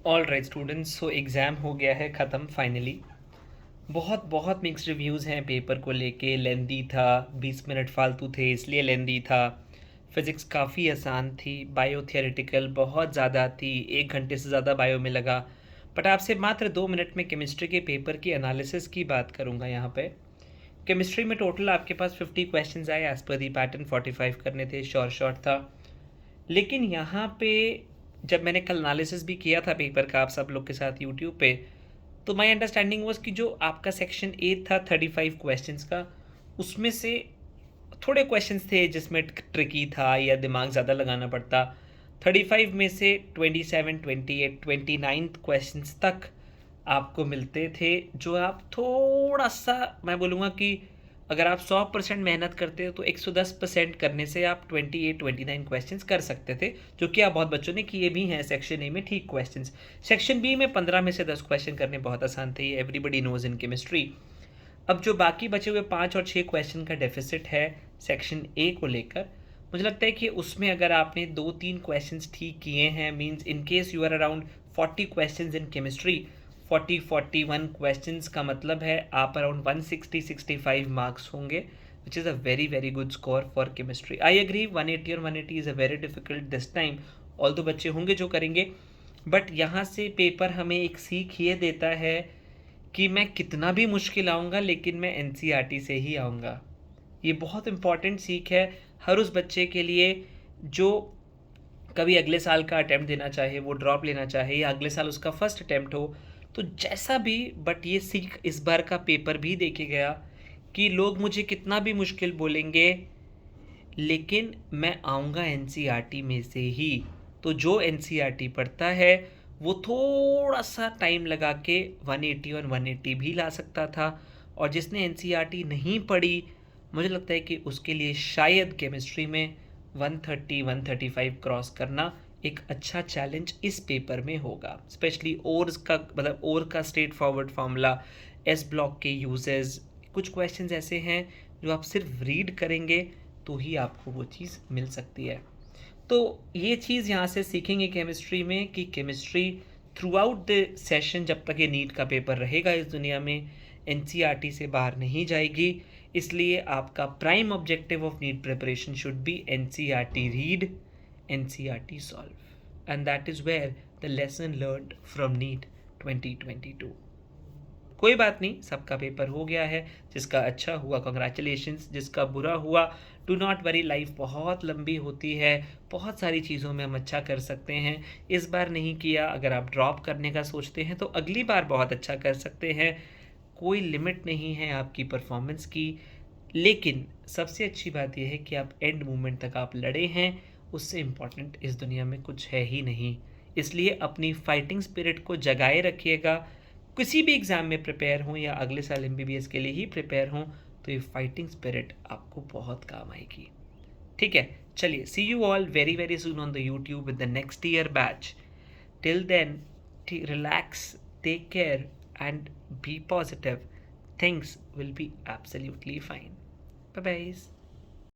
All right students, सो exam हो गया है ख़त्म फाइनली। बहुत बहुत मिक्स रिव्यूज़ हैं पेपर को लेके। लेंदी था, 20 मिनट फालतू थे इसलिए लेंदी था। फिज़िक्स काफ़ी आसान थी। बायो थियोरेटिकल बहुत ज़्यादा थी, 1 घंटे से ज़्यादा बायो में लगा। बट आपसे मात्र 2 मिनट में केमिस्ट्री के पेपर की एनालिसिस की बात करूँगा यहाँ पे। केमिस्ट्री में टोटल आपके पास 50 क्वेश्चंस आए एज़ पर दी पैटर्न। 45 करने थे, शॉर्ट था। लेकिन यहाँ पे जब मैंने कल एनालिसिस भी किया था पेपर का आप सब लोग के साथ यूट्यूब पे, तो माय अंडरस्टैंडिंग वाज कि जो आपका सेक्शन ए था 35 क्वेश्चंस का, उसमें से थोड़े क्वेश्चंस थे जिसमें ट्रिकी था या दिमाग ज़्यादा लगाना पड़ता। 35 में से 27, 28, 29 क्वेश्चंस तक आपको मिलते थे जो आप थोड़ा सा, मैं बोलूँगा कि अगर आप 100% मेहनत करते हो तो 110% करने से आप 28, 29 क्वेश्चंस कर सकते थे, जो कि आप बहुत बच्चों ने किए भी हैं सेक्शन ए में ठीक क्वेश्चंस। सेक्शन बी में 15 में से 10 क्वेश्चन करने बहुत आसान थे, ये एवरीबडी नोज इन केमिस्ट्री। अब जो बाकी बचे हुए 5 और 6 क्वेश्चन का डेफिसिट है सेक्शन ए को लेकर, मुझे लगता है कि उसमें अगर आपने 2-3 क्वेश्चंस ठीक किए हैं, means in case you are around 40 questions in chemistry, 40-41 questions का मतलब है आप अराउंड 160-65 मार्क्स होंगे, which is a very very good score for chemistry. I agree 180 और 180 is a very difficult this time, although बच्चे होंगे जो करेंगे। बट यहाँ से पेपर हमें एक सीख ये देता है कि मैं कितना भी मुश्किल आऊँगा लेकिन मैं एनसीईआरटी से ही आऊँगा। ये बहुत इम्पॉर्टेंट सीख है हर उस बच्चे के लिए जो कभी अगले साल का अटेम्प्ट देना चाहे, वो ड्रॉप लेना चाहे या अगले साल उसका फर्स्ट अटेम्प्ट हो, तो जैसा भी। बट ये सीख इस बार का पेपर भी देखे गया कि लोग मुझे कितना भी मुश्किल बोलेंगे लेकिन मैं आऊँगा एनसीईआरटी में से ही। तो जो एनसीईआरटी पढ़ता है वो थोड़ा सा टाइम लगा के 180 और 180 भी ला सकता था, और जिसने एनसीईआरटी नहीं पढ़ी, मुझे लगता है कि उसके लिए शायद केमिस्ट्री में 130 135 क्रॉस करना एक अच्छा चैलेंज इस पेपर में होगा। स्पेशली ओर्स का, मतलब ओर का straight forward formula, S block के यूजेस, कुछ क्वेश्चंस ऐसे हैं जो आप सिर्फ रीड करेंगे तो ही आपको वो चीज़ मिल सकती है। तो ये चीज़ यहाँ से सीखेंगे केमिस्ट्री में कि chemistry through out the session, जब तक ये नीट का पेपर रहेगा इस दुनिया में, एनसीईआरटी से बाहर नहीं जाएगी। इसलिए आपका prime objective of NEET preparation should be NCERT read, NCERT solve, and that is where the lesson learned from NEET 2022। कोई बात नहीं, सबका पेपर हो गया है। जिसका अच्छा हुआ कॉन्ग्रेचुलेशंस, जिसका बुरा हुआ डू नॉट वरी, लाइफ बहुत लंबी होती है, बहुत सारी चीज़ों में हम अच्छा कर सकते हैं। इस बार नहीं किया, अगर आप ड्रॉप करने का सोचते हैं तो अगली बार बहुत अच्छा कर सकते हैं। कोई लिमिट नहीं है आपकी परफॉर्मेंस की। लेकिन सबसे अच्छी बात यह है कि आप एंड मोमेंट तक आप लड़े हैं, उससे इम्पॉर्टेंट इस दुनिया में कुछ है ही नहीं। इसलिए अपनी फाइटिंग स्पिरिट को जगाए रखिएगा। किसी भी एग्ज़ाम में प्रिपेयर हों या अगले साल एमबीबीएस के लिए ही प्रिपेयर हों, तो ये फाइटिंग स्पिरिट आपको बहुत काम आएगी। ठीक है, चलिए, see you all very very soon on the YouTube with the next year batch. Till then, relax, take care, and be positive. Things will be absolutely fine. Bye bye.